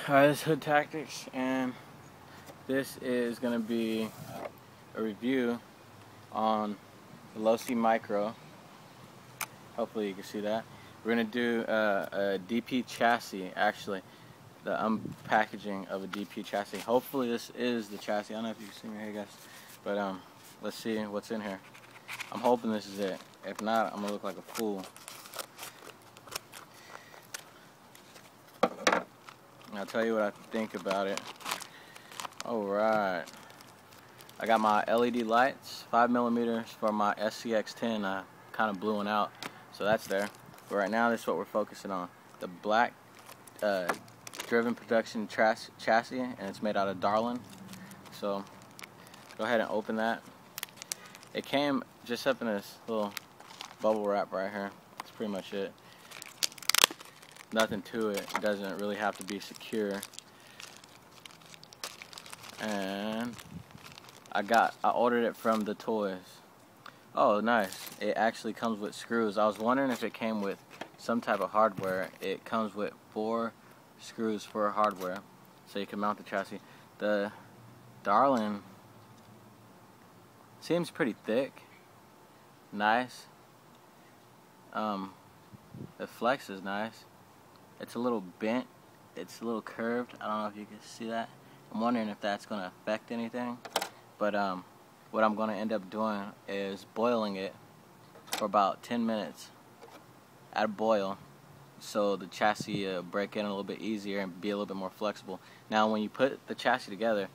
Hi, this is H-TACTIKZ, and this is going to be a review on the Low-C Micro. Hopefully you can see that. We're going to do a DP chassis, actually, the unpackaging of a DP chassis. Hopefully this is the chassis. I don't know if you can see me here, guys, but let's see what's in here. I'm hoping this is it. If not, I'm going to look like a fool. I'll tell you what I think about it. Alright. I got my LED lights, 5mm for my SCX10. I kind of blew one out, so that's there. But right now, this is what we're focusing on. The black driven production chassis, and it's made out of Darlin. So, go ahead and open that. It came just up in this little bubble wrap right here. That's pretty much it. Nothing to it. It doesn't really have to be secure. And I ordered it from the toys. Oh, nice. It actually comes with screws. I was wondering if it came with some type of hardware. It comes with 4 screws for hardware, so you can mount the chassis. The Darlin seems pretty thick. Nice. The flex is nice. It's a little bent, it's a little curved. I don't know if you can see that. I'm wondering if that's going to affect anything. But what I'm going to end up doing is boiling it for about 10 minutes at a boil, so the chassis break in a little bit easier and be a little bit more flexible. Now when you put the chassis together,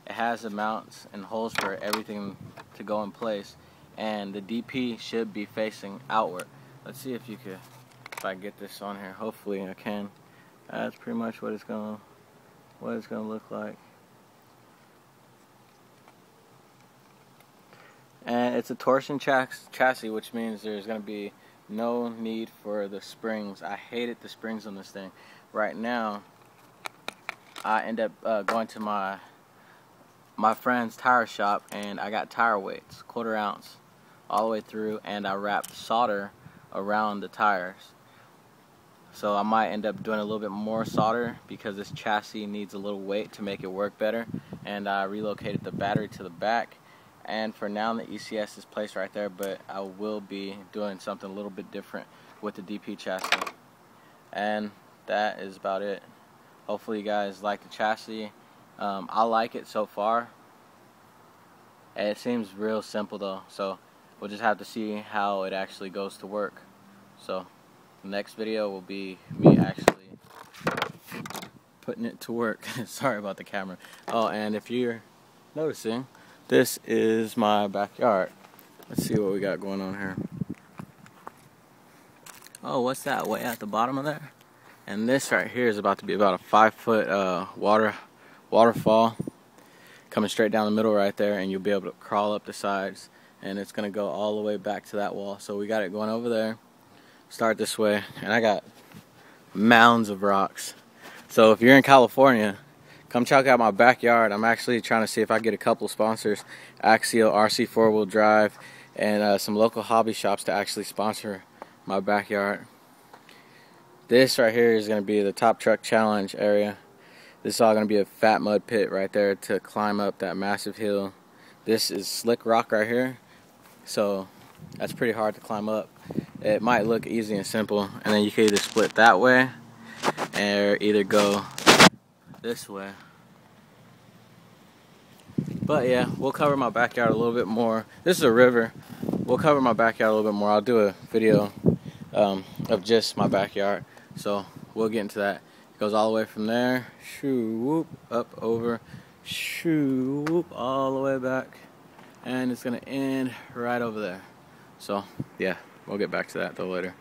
it has the mounts and holes for everything to go in place, and the DP should be facing outward. Let's see if I can get this on here. Hopefully I can. That's pretty much what it's gonna look like. And it's a torsion chassis, which means there's gonna be no need for the springs. I hated the springs on this thing. Right now, I end up going to my friend's tire shop, and I got tire weights, 1/4 ounce, all the way through, and I wrapped solder around the tires. So I might end up doing a little bit more solder because this chassis needs a little weight to make it work better. And I relocated the battery to the back. And for now, the ECS is placed right there, but I will be doing something a little bit different with the DP chassis. And that is about it. Hopefully you guys like the chassis. I like it so far. And it seems real simple though, so we'll just have to see how it actually goes to work. So the next video will be me actually putting it to work. Sorry about the camera. Oh, and if you're noticing, this is my backyard. Let's see what we got going on here. Oh, what's that way at the bottom of there? And this right here is about to be about a 5-foot waterfall coming straight down the middle right there, and you'll be able to crawl up the sides, and it's gonna go all the way back to that wall. So we got it going over there. Start this way, and I got mounds of rocks. So if you're in California, come check out my backyard. I'm actually trying to see if I get a couple sponsors, Axial, RC 4-wheel drive, and some local hobby shops to actually sponsor my backyard. This right here is going to be the Top Truck Challenge area. This is all going to be a fat mud pit right there to climb up that massive hill. This is slick rock right here, so that's pretty hard to climb up. It might look easy and simple, and then you can either split that way or either go this way. But yeah, we'll cover my backyard a little bit more. This is a river. We'll cover my backyard a little bit more. I'll do a video of just my backyard, so we'll get into that. It goes all the way from there, shoo, whoop, up, over, shoo, whoop, all the way back, and it's gonna end right over there. So yeah, we'll get back to that though later.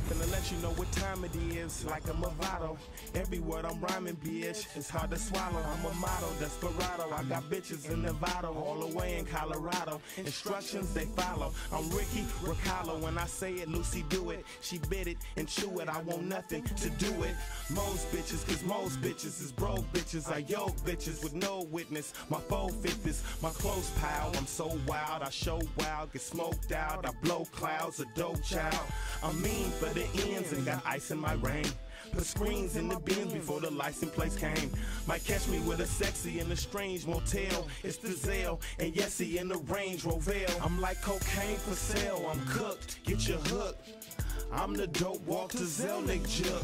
Gonna let you know what time it is like a Movado. Every word I'm rhyming, bitch, it's hard to swallow. I'm a model, desperado. I got bitches in Nevada, all the way in Colorado. Instructions they follow. I'm Ricky Riccardo. When I say it, Lucy do it. She bit it and chew it. I want nothing to do it. Most bitches, cause most bitches is broke bitches. I yoke bitches with no witness. My foe fit this, my close pal. I'm so wild, I show wild, get smoked out. I blow clouds, a dope child. I'm mean for the ends and got ice in my rain. Put screens in the bins before the license plates came. Might catch me with a sexy and a strange motel. It's the Zelle and Yessie in the Range Rover. I'm like cocaine for sale, I'm cooked, get your hook. I'm the dope Walter Zelnick Juk.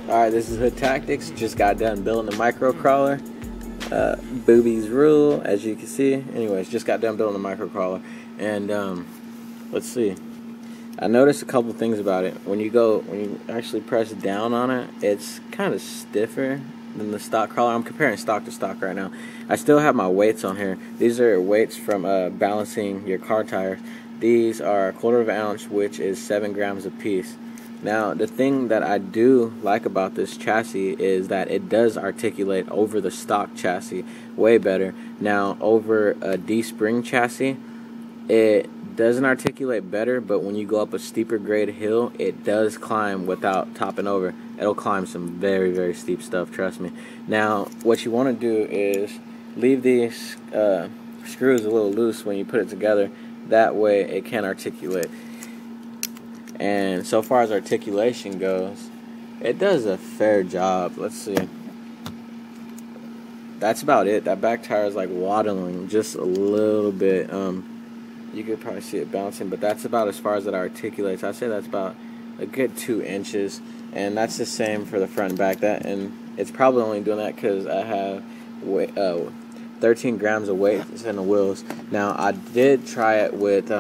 Alright, this is H-TACTIKZ. Just got done building the micro crawler. Boobies rule, as you can see. Anyways, just got done building the micro crawler. And let's see. I noticed a couple things about it. When you actually press down on it, it's kind of stiffer than the stock crawler. I'm comparing stock to stock right now. I still have my weights on here. These are weights from balancing your car tires. These are 1/4 ounce, which is 7 grams a piece. Now, the thing that I do like about this chassis is that it does articulate over the stock chassis way better. Now, over a D-spring chassis, it doesn't articulate better, but when you go up a steeper grade hill, it does climb without topping over. It'll climb some very, very steep stuff, trust me. Now, what you want to do is leave these screws a little loose when you put it together. That way it can articulate. And so far as articulation goes, it does a fair job. Let's see. That's about it. That back tire is like waddling just a little bit. You could probably see it bouncing, but that's about as far as it articulates. I'd say that's about a good 2 inches, and that's the same for the front and back. And it's probably only doing that because I have 13 grams of weight in the wheels. Now, I did try it with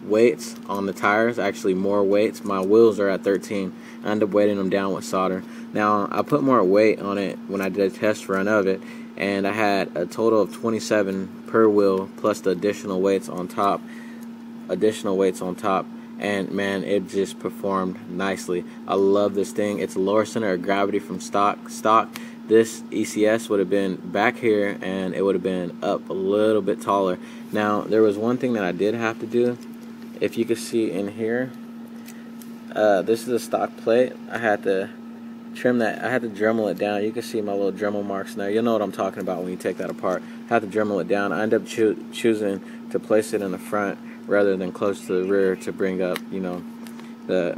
weights on the tires, actually more weights. My wheels are at 13. I ended up weighting them down with solder. Now, I put more weight on it when I did a test run of it, and I had a total of 27 per wheel plus the additional weights on top. And man, it just performed nicely. I love this thing. It's a lower center of gravity from stock. This ECS would have been back here, and it would have been up a little bit taller. Now, there was one thing that I did have to do. If you can see in here, this is a stock plate. I had to trim that. I had to Dremel it down. You can see my little Dremel marks there. You'll know what I'm talking about when you take that apart. I had to Dremel it down. I ended up choosing to place it in the front rather than close to the rear to bring up,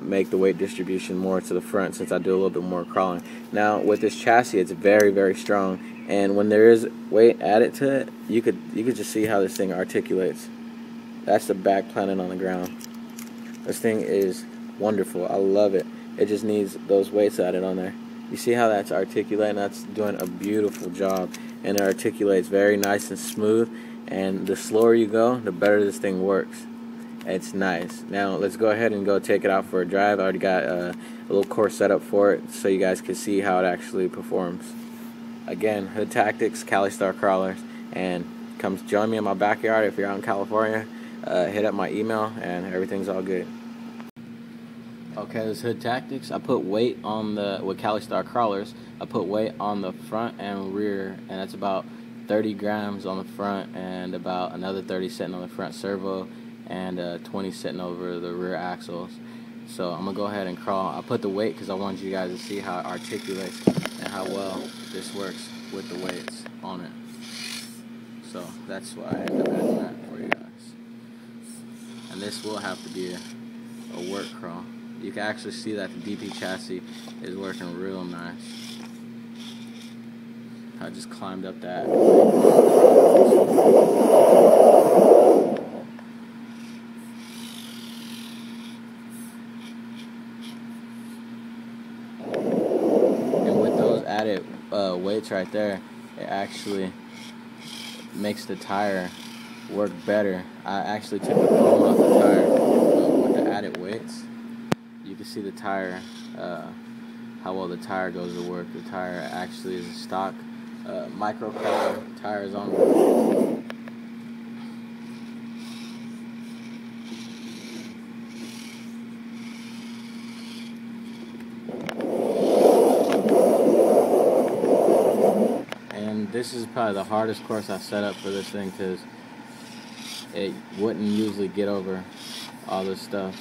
make the weight distribution more to the front, since I do a little bit more crawling. Now, with this chassis, it's very, very strong, and when there is weight added to it, you could just see how this thing articulates. That's the back planet on the ground. This thing is wonderful. I love it. It just needs those weights added on there. You see how that's articulating? That's doing a beautiful job, and it articulates very nice and smooth. And the slower you go, the better this thing works. It's nice. Now, let's go ahead and go take it out for a drive. I already got a little course set up for it so you guys can see how it actually performs. Again, H-TACTIKZ, CALI Star Crawlers. And come join me in my backyard if you're out in California. Hit up my email, and everything's all good. Okay, this is H-TACTIKZ. I put weight on with CALI Star Crawlers, I put weight on the front and rear, and that's about 30 grams on the front and about another 30 sitting on the front servo and 20 sitting over the rear axles. So I'm going to go ahead and crawl. I put the weight because I wanted you guys to see how it articulates and how well this works with the weights on it. So that's why I ended up adding that for you guys. And this will have to be a work crawl. You can actually see that the DP chassis is working real nice. I just climbed up that. And with those added weights right there, it actually makes the tire work better. I actually took the foam off the tire with the added weights. You can see the tire, how well the tire goes to work. The tire actually is a stock micro crawler tires on board. this is probably the hardest course I set up for this thing, because it wouldn't usually get over all this stuff.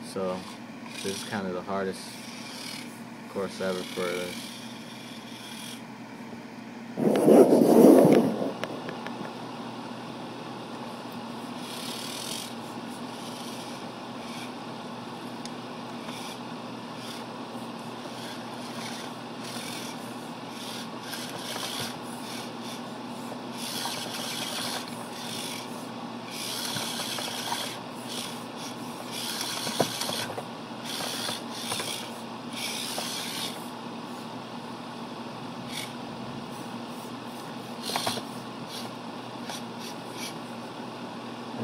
So this is kind of the hardest course ever for this.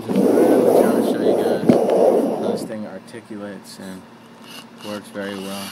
I'm trying to show you guys how this thing articulates and works very well.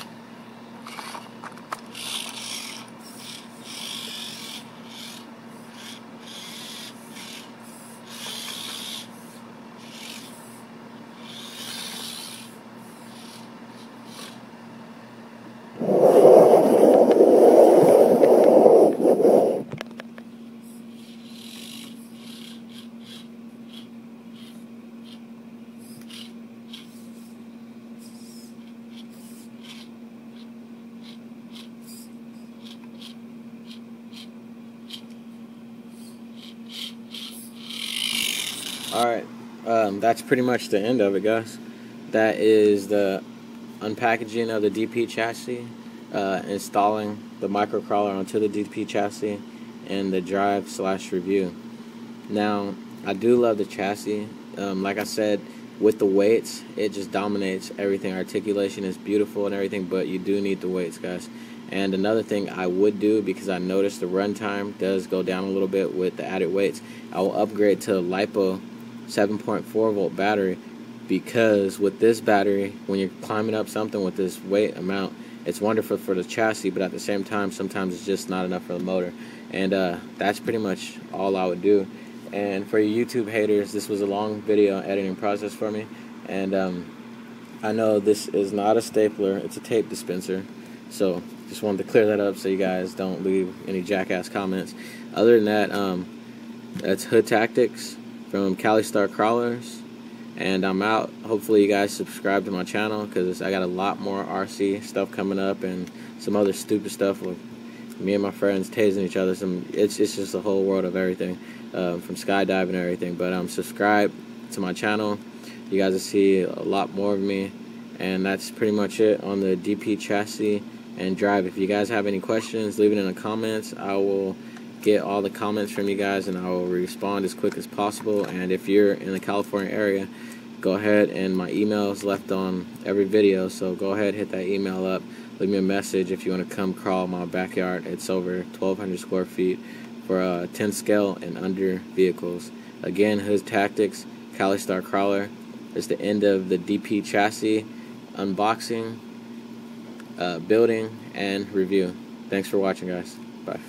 Alright, that's pretty much the end of it, guys. That is the unpackaging of the DP chassis, installing the microcrawler onto the DP chassis, and the drive/review. Now, I do love the chassis. Like I said, with the weights, it just dominates everything. Articulation is beautiful and everything, but you do need the weights, guys. And another thing I would do, because I noticed the runtime does go down a little bit with the added weights, I will upgrade to a LiPo 7.4 volt battery, because with this battery, when you're climbing up something with this weight amount, it's wonderful for the chassis, but at the same time, sometimes it's just not enough for the motor. And that's pretty much all I would do. And for you YouTube haters, this was a long video editing process for me. And I know this is not a stapler, it's a tape dispenser. So just wanted to clear that up so you guys don't leave any jackass comments. Other than that, that's H-TACTIKZ from CALI Star Crawlers, and I'm out. Hopefully you guys subscribe to my channel, because I got a lot more RC stuff coming up and some other stupid stuff with me and my friends tasing each other. It's just a whole world of everything, from skydiving and everything. But subscribe to my channel. You guys will see a lot more of me, and that's pretty much it on the DP chassis and drive. If you guys have any questions, leave it in the comments. I will get all the comments from you guys, and I will respond as quick as possible. And if you're in the California area, go ahead, and my email is left on every video, so go ahead, hit that email up, leave me a message if you want to come crawl my backyard. It's over 1,200 square feet for 10 scale and under vehicles. Again, H-TACTIKZ, CALI Star Crawler. It's the end of the DP chassis unboxing, building, and review. Thanks for watching, guys. Bye.